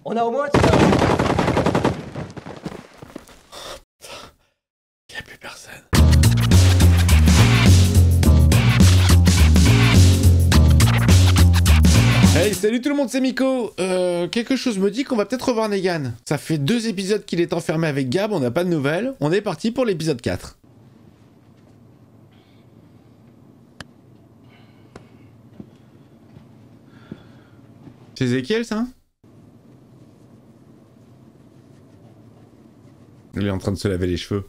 On a au moins... Il n'y a plus personne. Hey, salut tout le monde, c'est Miko. Quelque chose me dit qu'on va peut-être revoir Negan. Ça fait 2 épisodes qu'il est enfermé avec Gab, on n'a pas de nouvelles. On est parti pour l'épisode 4. C'est Ezekiel, ça? Il est en train de se laver les cheveux.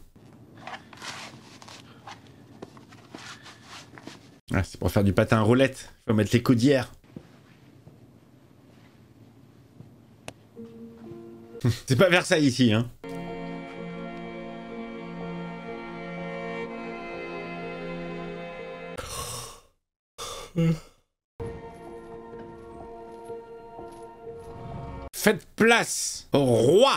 Ah, c'est pour faire du patin à roulette. Faut mettre les coudières. C'est pas Versailles ici, hein. Faites place au roi.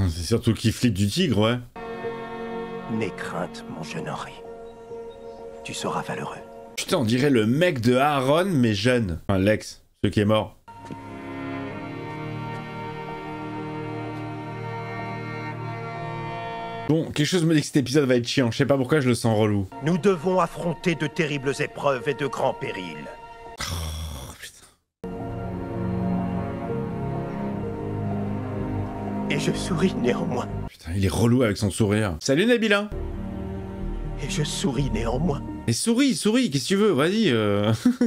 C'est surtout qu'il flippe du tigre, ouais. N'aie crainte, mon jeune Henri. Tu seras valeureux. Putain, on dirait le mec de Aaron, mais jeune. Enfin, l'ex, celui qui est mort. Bon, quelque chose me dit que cet épisode va être chiant. Je sais pas pourquoi je le sens relou. Nous devons affronter de terribles épreuves et de grands périls. Oh, putain. Et je souris néanmoins. Putain, il est relou avec son sourire. Salut Nabila. Et je souris néanmoins. Et souris, souris, qu'est-ce que tu veux? Vas-y,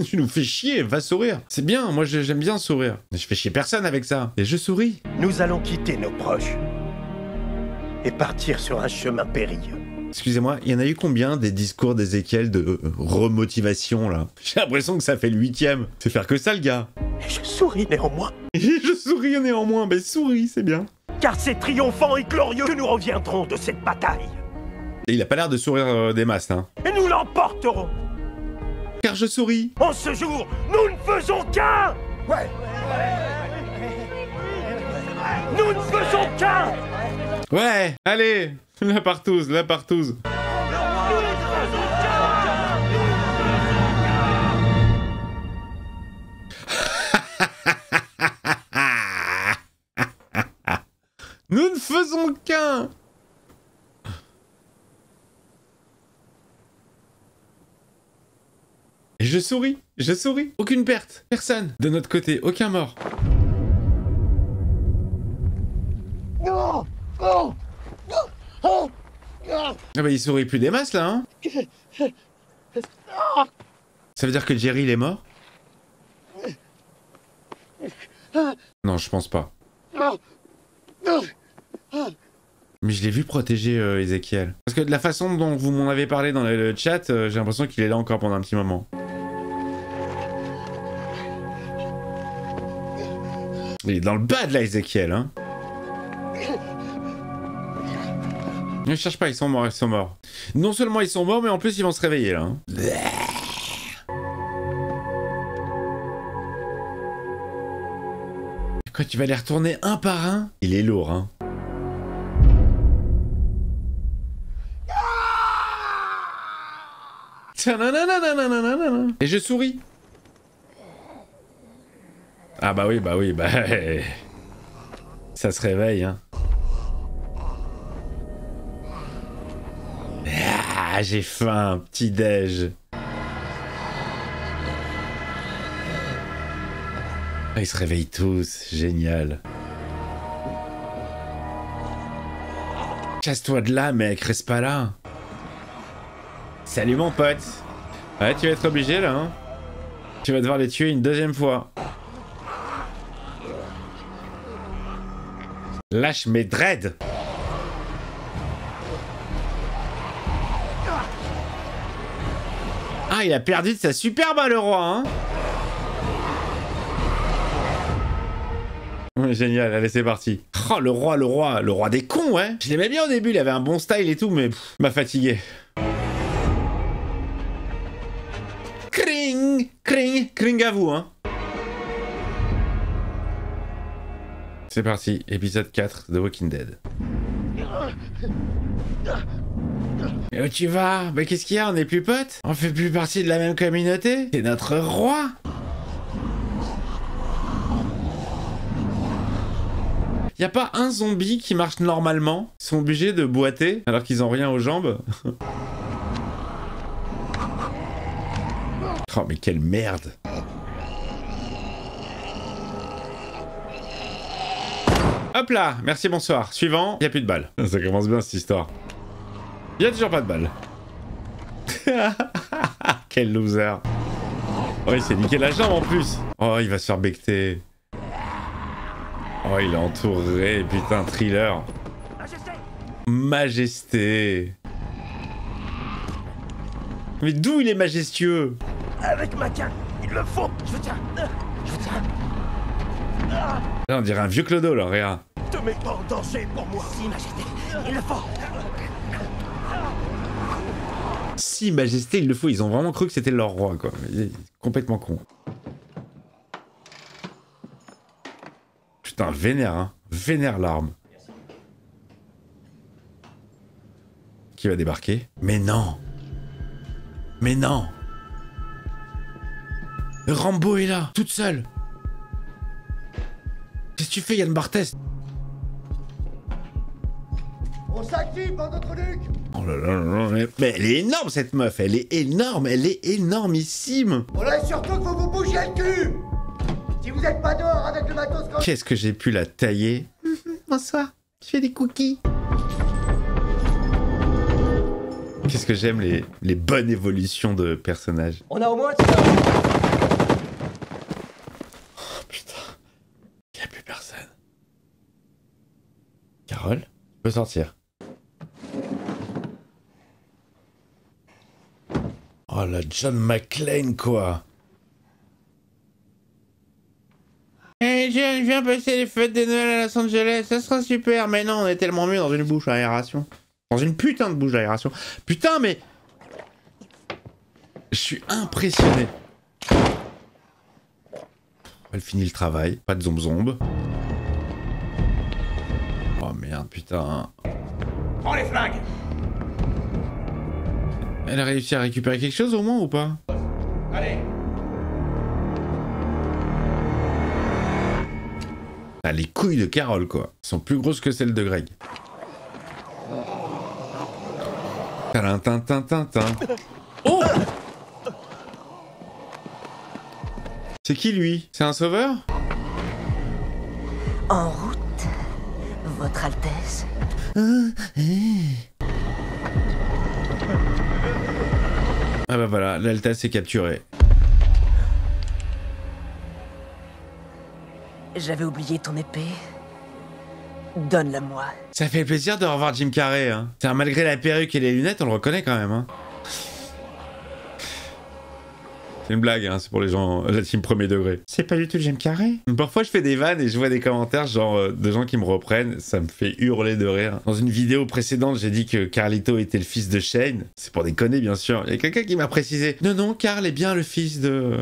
tu nous fais chier, va sourire. C'est bien, moi j'aime bien sourire. Mais je fais chier personne avec ça. Et je souris. Nous allons quitter nos proches. Et partir sur un chemin périlleux. Excusez-moi, il y en a eu combien des discours d'Ezekiel de remotivation, là? J'ai l'impression que ça fait le 8e. C'est faire que ça, le gars. Et je souris néanmoins. Et je souris néanmoins, mais souris, c'est bien. Car c'est triomphant et glorieux que nous reviendrons de cette bataille. Et il a pas l'air de sourire des masses, hein. Et nous l'emporterons. Car je souris. En ce jour, nous ne faisons qu'un. Ouais. Nous ne faisons qu'un. Ouais, allez, la partouze, la partouze. Nous ne faisons qu'un. Et je souris, je souris. Aucune perte, personne. De notre côté, aucun mort. Non. Oh. Oh. Ah bah il sourit plus des masses là, hein. Ça veut dire que Jerry il est mort? Non, je pense pas. Mais je l'ai vu protéger Ezekiel. Parce que de la façon dont vous m'en avez parlé dans le chat, j'ai l'impression qu'il est là encore pendant un petit moment. Il est dans le bad là, Ezekiel, hein. Ne cherche pas, ils sont morts, ils sont morts. Non seulement ils sont morts, mais en plus ils vont se réveiller là. Hein. Quoi, tu vas les retourner un par un? Il est lourd, hein. Et je souris. Ah bah oui, bah... Ça se réveille, hein. Ah, j'ai faim, petit déj. Ils se réveillent tous, génial. Casse-toi de là, mec, reste pas là. Salut mon pote. Ouais, tu vas être obligé là, hein. Tu vas devoir les tuer une 2e fois. Lâche mes dreads. Ah, il a perdu de sa superbe, hein, le roi, hein. Ouais, génial, allez, c'est parti. Oh, le roi des cons, ouais. Je l'aimais bien au début, il avait un bon style et tout, mais m'a fatigué. Kring, kring, kring à vous, hein. C'est parti, épisode 4 de Walking Dead. Mais où tu vas? Bah qu'est-ce qu'il y a? On est plus potes? On fait plus partie de la même communauté? T'es notre roi? Y a pas un zombie qui marche normalement? Ils sont obligés de boiter alors qu'ils ont rien aux jambes? Oh mais quelle merde! Hop là! Merci, bonsoir. Suivant, y a plus de balles. Ça commence bien cette histoire. Y a toujours pas de balles. Quel loser! Oh, il s'est niqué la jambe en plus! Oh, il va se faire becter. Oh, il est entouré, putain, thriller. Majesté. Mais d'où il est majestueux? Avec ma canne, il le faut. Je tiens. Là, on dirait un vieux clodo, là, regarde. Te mets pas en danger pour moi. Si, Majesté, il le faut. Si, Majesté, il le faut. Ils ont vraiment cru que c'était leur roi, quoi. Il est complètement con. Putain, vénère, hein. Vénère l'arme. Qui va débarquer? Mais non! Mais non! Rambo est là, toute seule! Qu'est-ce que tu fais, Yann Barthès? On s'active dans notre nuque. Oh là là là là, mais elle est énorme cette meuf, elle est énorme, elle est énormissime! On a surtout que vous bougiez le cul. Si vous êtes pas dehors avec le matos comme... Qu'est-ce que j'ai pu la tailler? Bonsoir, je fais des cookies. Qu'est-ce que j'aime les bonnes évolutions de personnages. On a au moins... Oh putain, il n'y a plus personne. Carole, tu peux sortir. Oh la John McClane quoi. Eh, je viens passer les fêtes de Noël à Los Angeles, ça sera super. Mais non, on est tellement mieux dans une bouche à aération. Dans une putain de bouche d'aération. Putain, mais... Je suis impressionné. Elle finit le travail. Pas de zombe. Oh merde, putain. Prends les flingues. Elle a réussi à récupérer quelque chose au moins ou pas? Allez. Ah, les couilles de Carole, quoi. Elles sont plus grosses que celles de Greg. Oh! C'est qui, lui? C'est un sauveur? En route, Votre Altesse. Ah bah voilà, l'Altesse est capturée. J'avais oublié ton épée. Donne-la-moi. Ça fait plaisir de revoir Jim Carrey, hein. Tiens, malgré la perruque et les lunettes, on le reconnaît quand même, hein. C'est une blague, hein, c'est pour les gens, la team premier degré. C'est pas du tout Jim Carrey. Parfois, je fais des vannes et je vois des commentaires, genre, de gens qui me reprennent. Ça me fait hurler de rire. Dans une vidéo précédente, j'ai dit que Carlito était le fils de Shane. C'est pour déconner, bien sûr. Il y a quelqu'un qui m'a précisé. Non, non, Carl est bien le fils de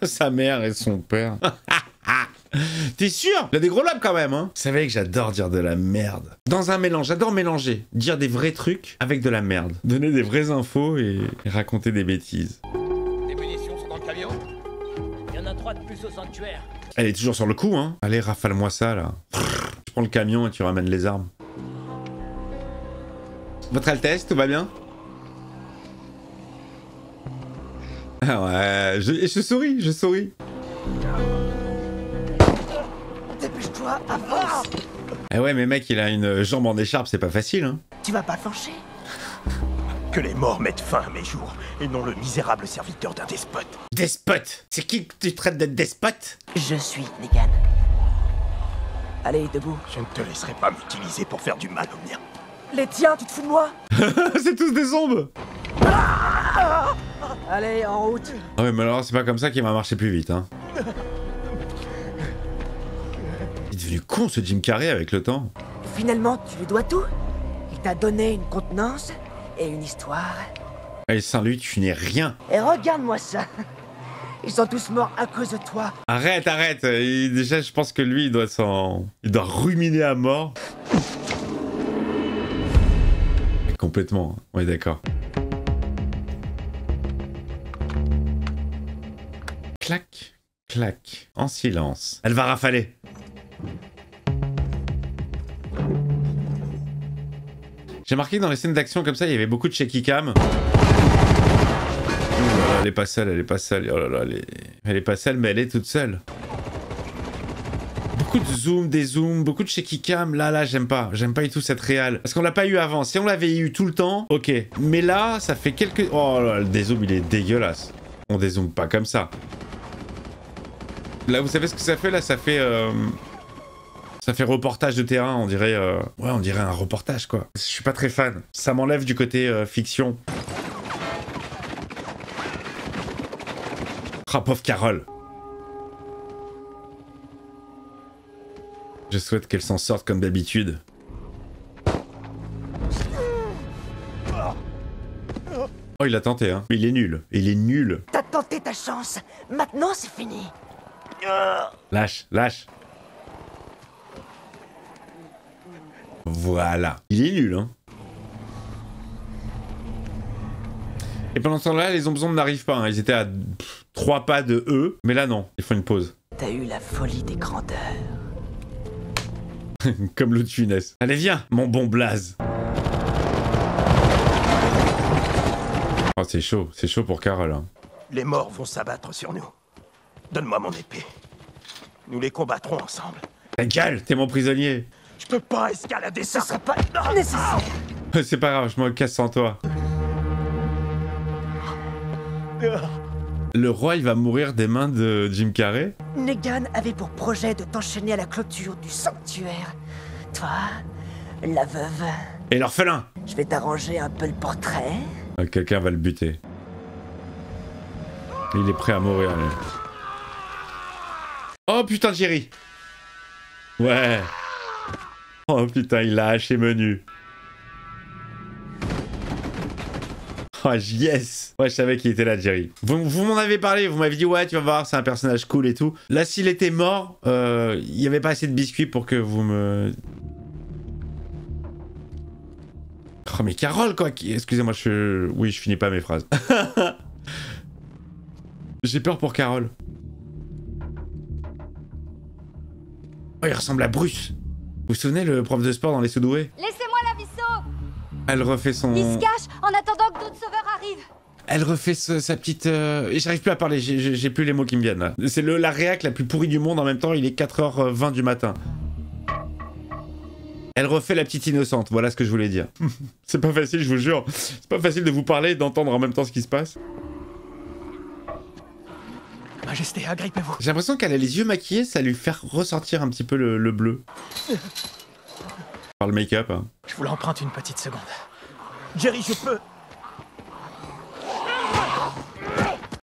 sa mère et son père. T'es sûr? Il a des gros labs quand même, hein. Vous savez que j'adore dire de la merde. Dans un mélange, j'adore mélanger. Dire des vrais trucs avec de la merde. Donner des vraies infos et raconter des bêtises. Les munitions sont dans le camion? Il y en a 3 de plus au sanctuaire. Elle est toujours sur le coup, hein. Allez, rafale-moi ça, là. Tu prends le camion et tu ramènes les armes. Votre Altesse, tout va bien? Ah ouais, je souris, je souris. Dépêche-toi, avance. Eh ouais, mais mec, il a une jambe en écharpe, c'est pas facile, hein. Tu vas pas flancher. Que les morts mettent fin à mes jours, et non le misérable serviteur d'un despote. Despote? C'est qui que tu traites de despote? Je suis Negan. Allez, debout. Je ne te laisserai pas m'utiliser pour faire du mal aux miens. Les tiens, tu te fous de moi? C'est tous des zombies. Allez, en route. Ah ouais, mais alors c'est pas comme ça qu'il va marcher plus vite, hein. Il est devenu con ce Jim Carrey avec le temps. Finalement, tu lui dois tout. Il t'a donné une contenance et une histoire. Et sans lui, tu n'es rien. Et regarde-moi ça. Ils sont tous morts à cause de toi. Arrête, arrête. Déjà, je pense que lui, il doit ruminer à mort. complètement. Ouais, d'accord. Clac, clac, en silence. Elle va rafaler. J'ai remarqué que dans les scènes d'action comme ça, il y avait beaucoup de shaky cam. Elle est pas seule, elle est pas seule. Oh là là, elle est pas seule, mais elle est toute seule. Beaucoup de zoom, des zooms, beaucoup de shaky cam. Là, j'aime pas. J'aime pas du tout cette réal. Parce qu'on l'a pas eu avant. Si on l'avait eu tout le temps, ok. Mais là, ça fait quelques... Oh là, le dézoom, il est dégueulasse. On dézoome pas comme ça. Là, vous savez ce que ça fait? Là, ça fait... Ça fait reportage de terrain, on dirait... Ouais, on dirait un reportage, quoi. Je suis pas très fan. Ça m'enlève du côté fiction. Ah, pauvre Carole. Je souhaite qu'elle s'en sorte comme d'habitude. Oh, il a tenté, hein. Mais il est nul. Il est nul. T'as tenté ta chance. Maintenant, c'est fini. Lâche, lâche. Voilà. Il est nul, hein. Et pendant ce temps-là, les zombes n'arrivent pas. Hein. Ils étaient à 3 pas de eux. Mais là, non. Il faut une pause. T'as eu la folie des grandeurs. Comme l'autre funeste. Allez, viens, mon bon Blaze. Oh, c'est chaud pour Carole. Hein. Les morts vont s'abattre sur nous. Donne-moi mon épée. Nous les combattrons ensemble. Ta gueule, t'es mon prisonnier. Je peux pas escalader ça. Ce serait pas nécessaire. C'est pas grave, je me casse sans toi. Le roi, il va mourir des mains de Jim Carrey. Negan avait pour projet de t'enchaîner à la clôture du sanctuaire. Toi, la veuve. Et l'orphelin. Je vais t'arranger un peu le portrait. Quelqu'un va le buter. Il est prêt à mourir, lui. Oh putain, Jerry. Ouais. Oh putain, il l'a haché menu. Oh yes. Ouais, je savais qu'il était là, Jerry. Vous m'en avez parlé, vous m'avez dit ouais, tu vas voir, c'est un personnage cool et tout. Là, s'il était mort, il n'y avait pas assez de biscuits pour que vous me... Oh mais Carole, quoi. Excusez-moi, oui, je finis pas mes phrases. J'ai peur pour Carole. Oh, il ressemble à Bruce. Vous vous souvenez, le prof de sport dans Les Sous-Doués? Laissez-moi la Visso. Elle refait son... Il se cache en attendant que d'autres sauveurs arrivent. Elle refait sa petite... Et j'arrive plus à parler, j'ai plus les mots qui me viennent là. C'est la réac la plus pourrie du monde, en même temps il est 4h20 du matin. Elle refait la petite innocente, voilà ce que je voulais dire. C'est pas facile, je vous jure. C'est pas facile de vous parler et d'entendre en même temps ce qui se passe. Majesté, agrippez-vous. J'ai l'impression qu'elle a les yeux maquillés, ça lui fait ressortir un petit peu le bleu. Par le make-up. Hein. Je vous l'emprunte une petite seconde. Jerry, je peux...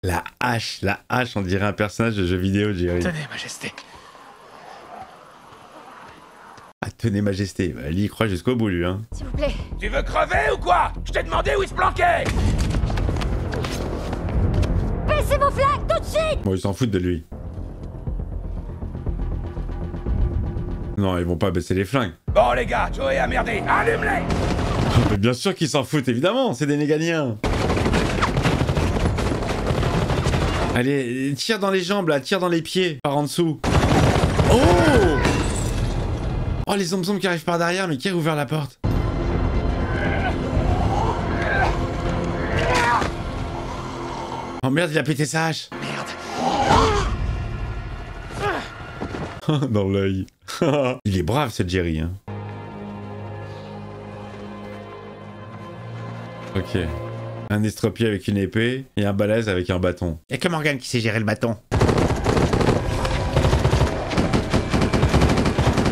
La hache, on dirait un personnage de jeu vidéo, Jerry. Tenez, Majesté. Ah, tenez, Majesté. Bah, elle y croit jusqu'au bout, lui, hein. S'il vous plaît. Tu veux crever ou quoi? Je t'ai demandé où il se planquait. Baissez vos flingues tout de suite. Bon, ils s'en foutent de lui. Non, ils vont pas baisser les flingues. Bon les gars, Joey a merdé. Allume-les. Mais bien sûr qu'ils s'en foutent, évidemment, c'est des néganiens. Allez, tire dans les jambes, là, tire dans les pieds, par en dessous. Oh! Oh, les zombies qui arrivent par derrière, mais qui a ouvert la porte? Oh merde, il a pété sa hache. Merde. Dans l'œil. Il est brave, ce Jerry, hein. Ok. Un estropié avec une épée et un balèze avec un bâton. Y'a que Morgan qui sait gérer le bâton.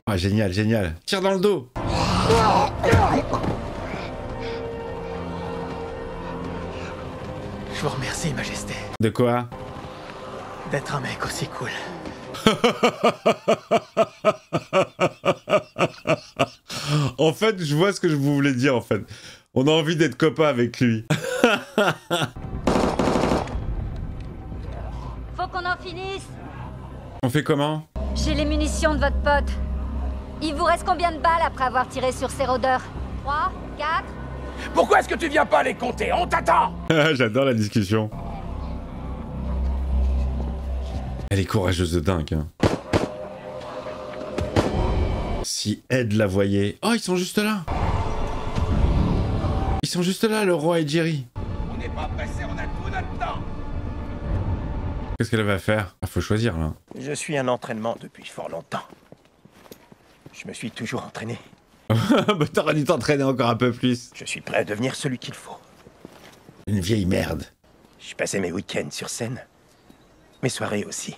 Ah, génial, génial. Tire dans le dos. Je vous remercie, Majesté. De quoi? D'être un mec aussi cool. En fait, je vois ce que je vous voulais dire, en fait. On a envie d'être copains avec lui. Faut qu'on en finisse. On fait comment? J'ai les munitions de votre pote. Il vous reste combien de balles après avoir tiré sur ces rôdeurs? 3, 4? Pourquoi est-ce que tu viens pas les compter? On t'attend! J'adore la discussion. Elle est courageuse de dingue. Hein. Si Ed la voyait... Oh, ils sont juste là. Ils sont juste là, le roi et Jerry. On n'est pas pressé, on a tout notre temps! Qu'est-ce qu'elle va faire? Ah, faut choisir, là. Je suis un entraînement depuis fort longtemps. Je me suis toujours entraîné. Bah, t'aurais dû t'entraîner encore un peu plus. Je suis prêt à devenir celui qu'il faut. Une vieille merde. Je passais mes week-ends sur scène. Mes soirées aussi.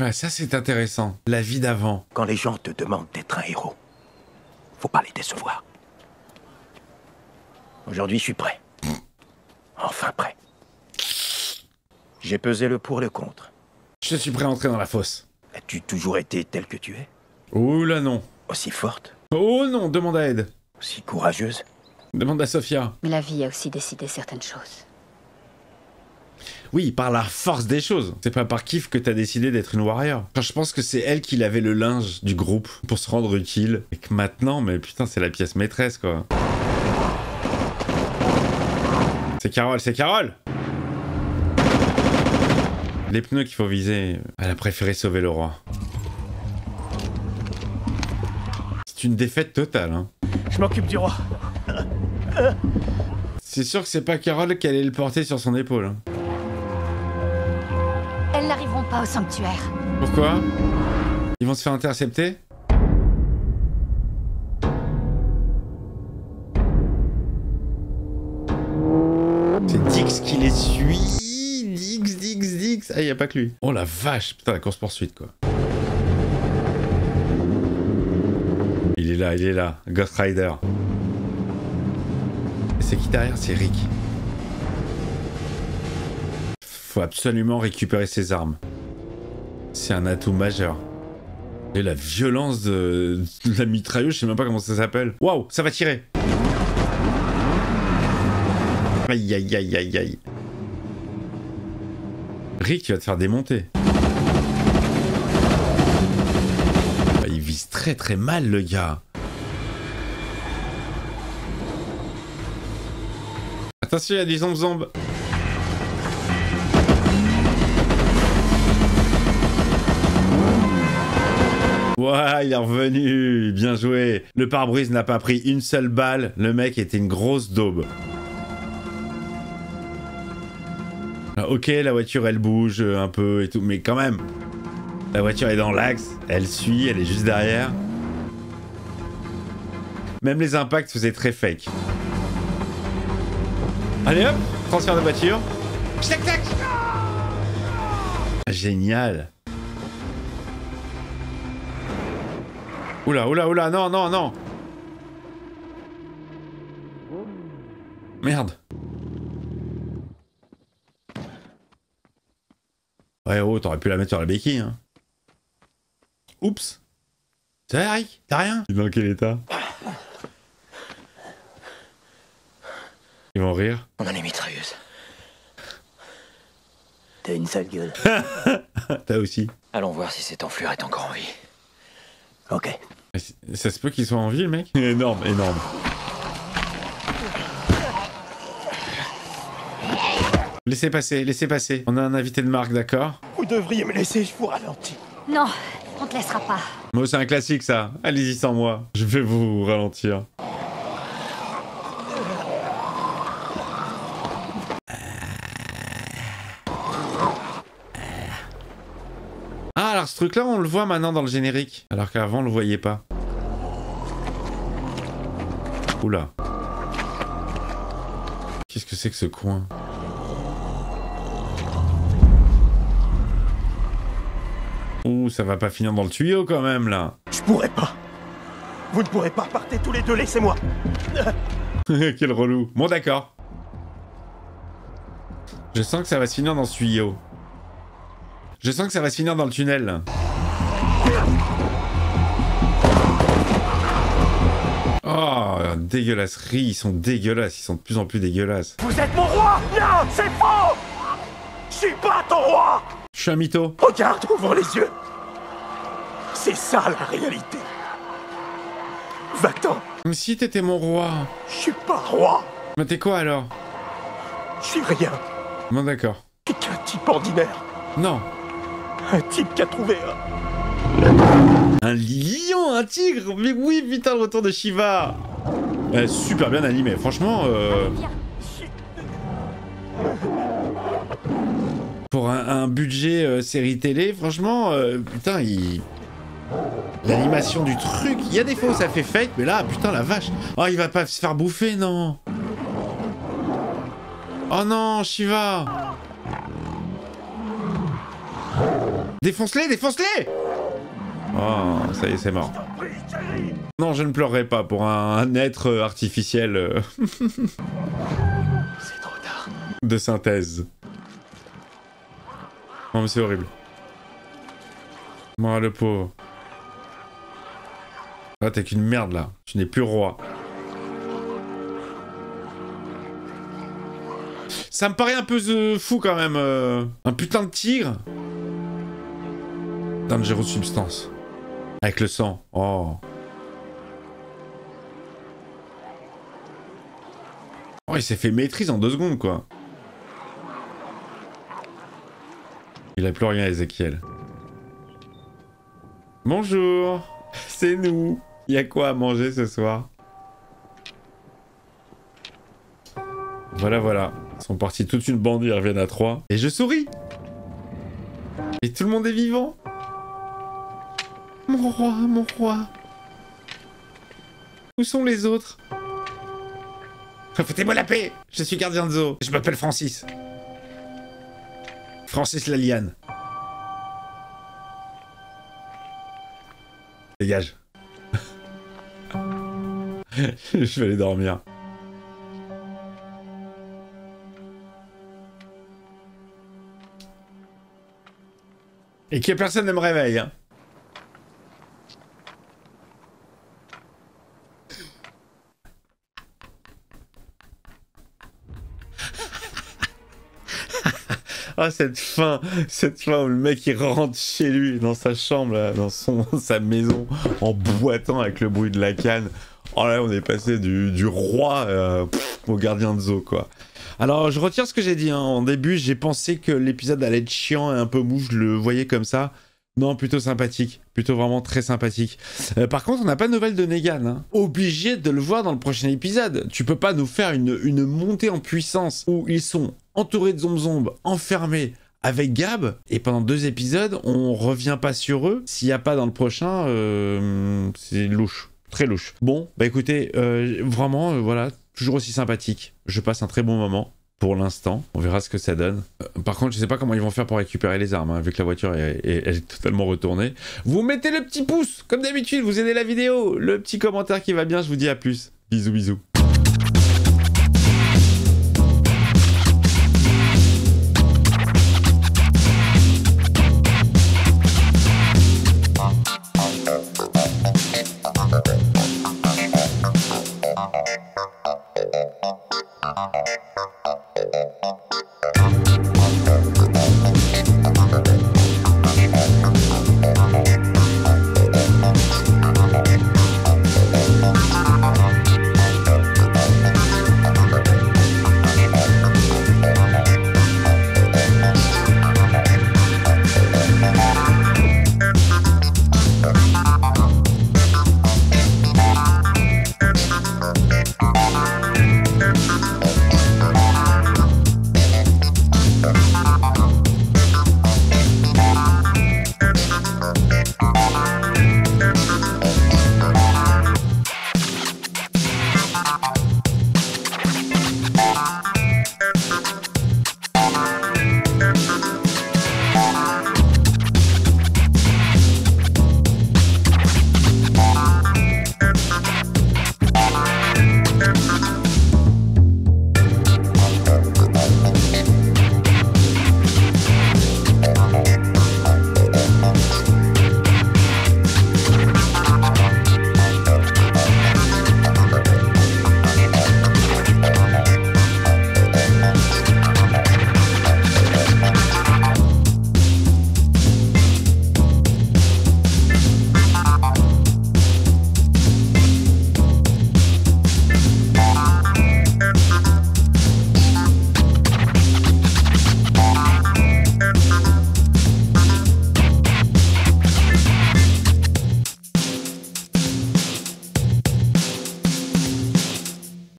Ouais, ça, c'est intéressant. La vie d'avant. Quand les gens te demandent d'être un héros, faut pas les décevoir. Aujourd'hui, je suis prêt. Enfin prêt. J'ai pesé le pour et le contre. Je suis prêt à entrer dans la fosse. As-tu toujours été telle que tu es? Oh là non. Aussi forte? Oh non, demande à Ed. Aussi courageuse? Demande à Sophia. Mais la vie a aussi décidé certaines choses. Oui, par la force des choses. C'est pas par kiff que t'as décidé d'être une warrior. Enfin, je pense que c'est elle qui lavait le linge du groupe pour se rendre utile. Et que maintenant, mais putain, c'est la pièce maîtresse, quoi. C'est Carole, c'est Carole! Les pneus qu'il faut viser. Elle a préféré sauver le roi. C'est une défaite totale, hein. Je m'occupe du roi. C'est sûr que c'est pas Carole qui allait le porter sur son épaule. Hein. Elles n'arriveront pas au sanctuaire. Pourquoi? Ils vont se faire intercepter? C'est Dix qui les suit. Dix. Ah, y a pas que lui. Oh la vache, putain, la course-poursuite, quoi. Il est là. Ghost Rider. Et c'est qui derrière? C'est Rick. Faut absolument récupérer ses armes. C'est un atout majeur. Et la violence de la mitrailleuse, je sais même pas comment ça s'appelle. Waouh, ça va tirer. Aïe, aïe, aïe, aïe, aïe. Rick, il va te faire démonter. Ah, il vise très très mal, le gars. Attention, il y a du zombie. Ouais, il est revenu. Bien joué. Le pare-brise n'a pas pris une seule balle. Le mec était une grosse daube. Ok, la voiture elle bouge un peu et tout, mais quand même, la voiture est dans l'axe, elle suit, elle est juste derrière. Même les impacts faisaient très fake. Allez hop, transfert de voiture. Tac tac. Génial. Oula, non. Merde. Ouais, oh, t'aurais pu la mettre sur la béquille, hein. Oups. Ça va, Rick? T'as rien? Il est dans quel état? Ils vont rire. On en est mitrailleuse. T'as une sale gueule. T'as aussi. Allons voir si cette enflure est encore en vie. Ok. Ça se peut qu'il soit en vie, le mec? Énorme. Laissez passer. On a un invité de marque, d'accord? Vous devriez me laisser, je vous ralentis. Non, on te laissera pas. Moi, c'est un classique, ça. Allez-y sans moi. Je vais vous ralentir. Ah, alors ce truc-là, on le voit maintenant dans le générique. Alors qu'avant, on le voyait pas. Oula. Qu'est-ce que c'est que ce coin? Ouh, ça va pas finir dans le tuyau quand même, là. Je pourrais pas. Vous ne pourrez pas, partez tous les deux, laissez-moi. Quel relou. Bon, d'accord. Je sens que ça va se finir dans ce tuyau. Je sens que ça va se finir dans le tunnel, là. Oh, dégueulasserie. Ils sont dégueulasses. Ils sont de plus en plus dégueulasses. Vous êtes mon roi? Non, c'est faux. Je suis pas ton roi. Je suis un mytho. Regarde, ouvre les yeux. C'est ça la réalité. Va-t'en. Comme si t'étais mon roi. Je suis pas roi. Mais t'es quoi alors? Je suis rien. Bon d'accord. Qu'un type ordinaire. Non. Un type qui a trouvé Un lion, un tigre. Mais oui, putain, le retour de Shiva. Super bien animé, franchement. Pour un budget série télé, franchement, putain, l'animation du truc, il y a des fois où ça fait fake, mais là, putain, la vache. Oh, il va pas se faire bouffer, non. Oh non, Shiva. Défonce-les, défonce-les. Oh, ça y est, c'est mort. Non, je ne pleurerai pas pour un être artificiel C'est trop tard. de synthèse. Non mais c'est horrible. Moi le pauvre. Ah t'es qu'une merde là. Tu n'es plus roi. Ça me paraît un peu fou quand même. Un putain de tigre. Dangerous substance. Avec le sang. Oh. Oh il s'est fait maîtrise en 2 secondes quoi. Il a plus rien, Ezekiel. Bonjour, c'est nous. Il y a quoi à manger ce soir? Voilà, voilà. Ils sont partis toute une bande, ils reviennent à 3. Et je souris. Et tout le monde est vivant. Mon roi, mon roi. Où sont les autres? Foutez-moi la paix. Je suis gardien de zoo. Je m'appelle Francis. Francis Laliane. Dégage. Je vais aller dormir. Et que personne ne me réveille. Hein. Ah cette fin où le mec il rentre chez lui dans sa chambre, là, dans sa maison, en boitant avec le bruit de la canne. Oh là on est passé du roi au gardien de zoo quoi. Alors je retire ce que j'ai dit, hein. En début j'ai pensé que l'épisode allait être chiant et un peu mou, je le voyais comme ça. Non, plutôt sympathique, plutôt vraiment très sympathique. Par contre, on n'a pas de nouvelles de Negan. Hein. Obligé de le voir dans le prochain épisode. Tu peux pas nous faire une montée en puissance où ils sont entourés de zombies, enfermés avec Gab, et pendant 2 épisodes, on revient pas sur eux. S'il n'y a pas dans le prochain, c'est louche, très louche. Bon, bah écoutez, vraiment, voilà, toujours aussi sympathique. Je passe un très bon moment. Pour l'instant, on verra ce que ça donne. Par contre, je sais pas comment ils vont faire pour récupérer les armes, hein, vu que la voiture elle est totalement retournée. Vous mettez le petit pouce, comme d'habitude, vous aidez la vidéo, le petit commentaire qui va bien, je vous dis à plus. Bisous, bisous.